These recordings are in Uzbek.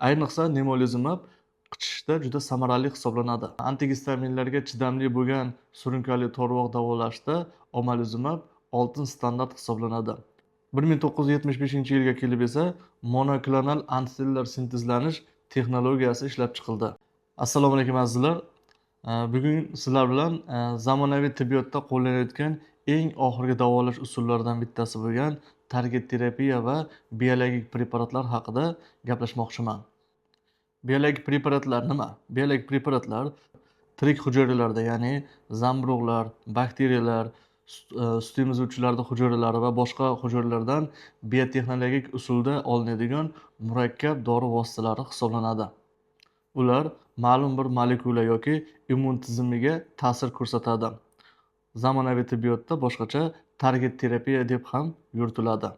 Ayniqsa nemolizumab qichishishda juda samarali hisoblanadi. Antigistaminlarga chidamli bo'lgan surunkali to'rvoq davolashda omalizumab oltin standart hisoblanadi. 1975-yilga kelib esa monoklonal antisellar sintezlanish texnologiyasi ishlab chiqildi. Assalomu alaykum azizlar. Bugun sizlar bilan zamonaviy tibbiyotda qo'llanayotgan eng oxirgi davolash usullaridan bittasi bo'lgan target terapiya va biologik preparatlar haqida gaplashmoqchiman. Biologik preparatlar nima? Biologik preparatlar tirik hujayralarda, ya'ni zamburug'lar, bakteriyalar, sut emizuvchilarda hujayralari va boshqa hujayralardan biotexnologik usulda olinadigan murakkab dori vositalari hisoblanadi. Ular ma'lum bir molekula yoki immun tizimiga ta'sir ko'rsatadi. Zamonaviy tibbiyotda boshqacha target terapiya deb ham yuritiladi.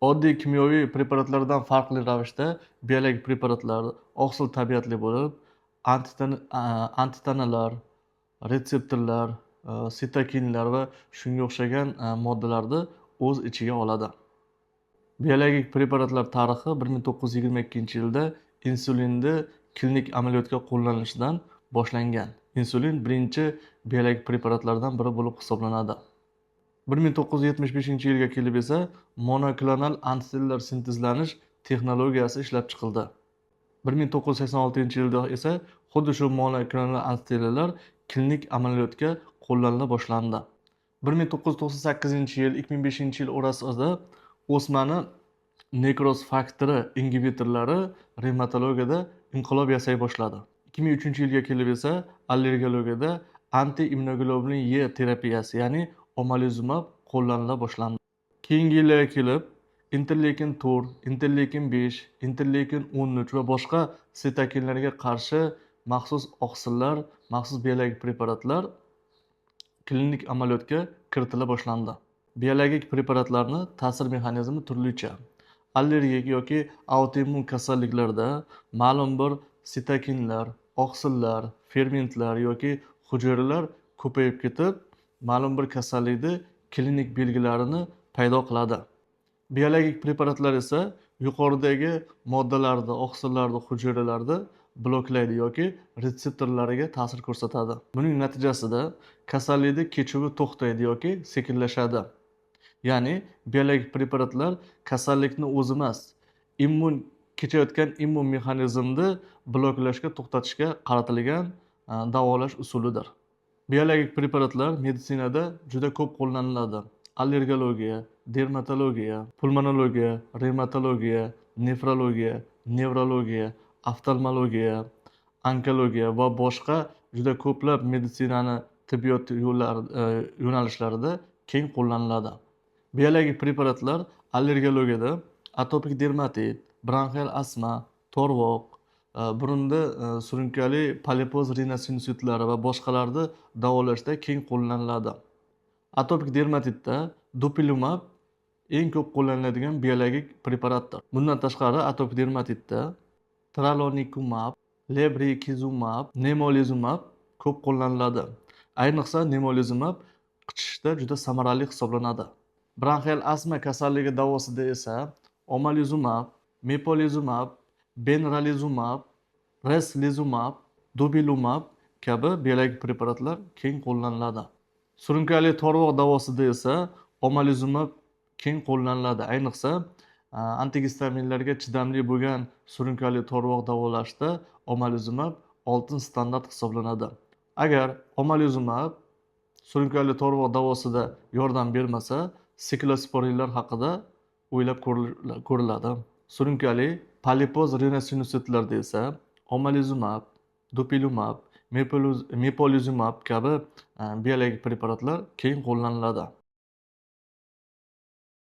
Oddiy kimyoviy preparatlardan farqli ravishda biologik preparatlar oqsil tabiatli bo'lib, antitanalar, retseptorlar, sitokinlar va shunga o'xshagan moddalarni o'z ichiga oladi. Biologik preparatlar tarixi 1922-yilda insulinni klinik amaliyotga qo'llanishidan boshlangan. Insulin birinchi biologik preparatlardan biri bo'lib hisoblanadi. 1975-yilga kelib esa monoklonal antisellar sintezlanish texnologiyasi ishlab chiqildi. 1986-yilda esa xuddi shu monoklonal antisellar klinik amaliyotga qo'llanila boshlandi. 1998-yil 2005-yil orasida o'smani nekroz faktori ingibitorlari revmatologiyada inqilob yasay boshladi. 2003-yilga kelib esa allergologiyada anti-immunoglobulin E terapiyasi, ya'ni omalizumab qo'llanila boshlandi. Keyingi yillarga kelib interleykin 4, interleykin 5, interleykin 13 va boshqa sitokinlarga qarshi maxsus oqsillar, maxsus biologik preparatlar klinik amaliyotga kiritila boshlandi. Biologik preparatlarni ta'sir mexanizmi turlicha. Allergik yoki autoimmun kasalliklarda ma'lum bir sitokinlar, oqsillar, fermentlar yoki hujayralar ko'payib ketib, ma'lum bir kasallikni klinik belgilarini paydo qiladi. Biologik preparatlar esa yuqoridagi moddalarni, oqsillarni, hujayralarni bloklaydi yoki retseptorlariga ta'sir ko'rsatadi. Buning natijasida kasallikning kechuvi to'xtaydi yoki sekinlashadi. Ya'ni biologik preparatlar kasallikni o'zi emas, kechayotgan immun mexanizmni bloklashga, to'xtatishga qaratilgan davolash usulidir. Biologik preparatlar meditsinada juda ko'p qo'llaniladi. Allergologiya, dermatologiya, pulmonologiya, revmatologiya, nefrologiya, nevrologiya, oftalmologiya, onkologiya va boshqa juda ko'plab meditsinani tibbiyot yo'nalishlarida keng qo'llaniladi. Biologik preparatlar allergologiyada atopik dermatit, bronxial astma, to'rvoq, burunda surunkali polipoz rinosinusitlari va boshqalarni davolashda keng qo'llaniladi. Atopik dermatitda dupilumab eng ko'p qo'llaniladigan biologik preparatdir. Bundan tashqari atopik dermatitda tralonikumab, lebrikizumab, nemolizumab ko'p qo'llaniladi. Ayniqsa nemolizumab qichishishda juda samarali hisoblanadi. Bronxial astma kasalligi davosida esa omalizumab, mepolizumab, benralizumab, reslizumab, dubilumab kabi biologik preparatlar keng qo'llaniladi. Surunkali to'rvoq davosida esa omalizumab keng qo'llaniladi. Ayniqsa antigistaminlarga chidamli bo'lgan surunkali to'rvoq davolashda omalizumab oltin standart hisoblanadi. Agar omalizumab surunkali to'rvoq davosida yordam bermasa, siklosporinlar haqida o'ylab ko'riladi. Surunkali polipoz rinosinusitllarda esa omalizumab, dupilumab, mepolizumab kabi biologik preparatlar keng qo'llaniladi.